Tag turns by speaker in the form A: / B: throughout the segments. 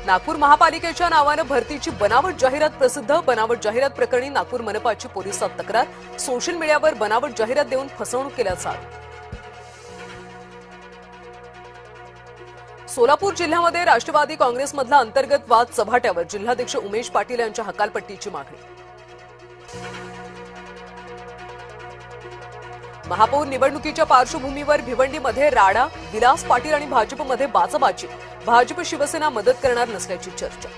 A: नागपूर महापालिकेच्या नावानं भरतीची बनावट जाहिरात प्रसिद्ध. बनावट जाहिरात प्रकरणी नागपूर मनपाची पोलिसात तक्रार. सोशल मीडियावर बनावट जाहिरात देऊन फसवणूक केल्याचा आरोप. सोलापूर जिल्ह्यामध्ये राष्ट्रवादी काँग्रेसमधला अंतर्गत वाद चव्हाट्यावर. जिल्हाध्यक्ष उमेश पाटील यांच्या हकालपट्टीची मागणी. महापौर निवडणुकीच्या पार्श्वभूमीवर भिवंडीमध्ये राडा. विलास पाटील आणि भाजपमध्ये बाचाबाची. भाजप शिवसेना मदत करणार नसल्याची चर्चा.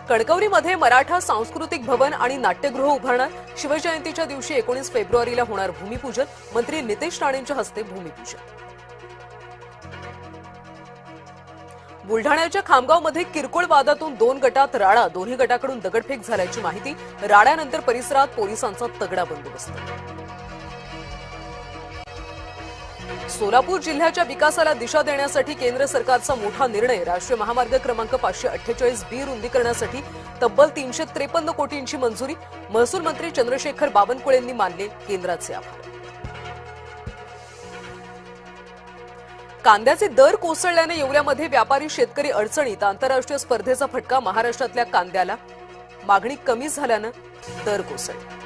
A: कणकवलीमध्ये मराठा सांस्कृतिक भवन आणि नाट्यगृह उभारणार. शिवजयंतीच्या दिवशी 19 फेब्रुवारीला होणार भूमिपूजन. मंत्री नितेश राणेंच्या हस्ते भूमिपूजन. बुलढाण्याच्या खामगावमध्ये किरकोळ वादातून 2 गटात राडा. दोन्ही गटाकडून दगडफेक झाल्याची माहिती. राड्यानंतर परिसरात पोलिसांचा तगडा बंदोबस्त. सोलापूर जिल्ह्याच्या विकासाला दिशा देण्यासाठी केंद्र सरकारचा मोठा निर्णय. राष्ट्रीय महामार्ग क्रमांक 548B रुंदीकरणासाठी तब्बल 353 कोटींची मंजुरी. महसूल मंत्री चंद्रशेखर बावनकुळेंनी मानले केंद्राचे आभार. कांद्याचे दर कोसळल्याने येवल्यामध्ये व्यापारी शेतकरी अडचणीत. आंतरराष्ट्रीय स्पर्धेचा फटका महाराष्ट्रातल्या कांद्याला. मागणी कमी झाल्यानं दर कोसळले.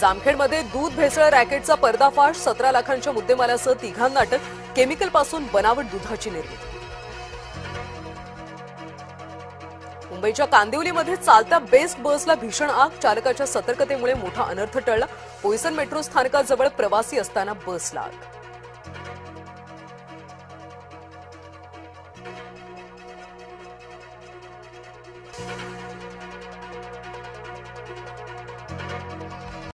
A: जामखेडमध्ये दूध भेसळ रॅकेटचा पर्दाफाश. 17 लाखांच्या मुद्देमालासह तिघांना अटक. केमिकलपासून बनावट दुधाची निर्मिती. मुंबईच्या कांदिवलीमध्ये चालत्या बेस्ट बसला भीषण आग. चालकाच्या सतर्कतेमुळे मोठा अनर्थ टळला. पोयसन मेट्रो स्थानकाजवळ प्रवासी असताना बसला आग.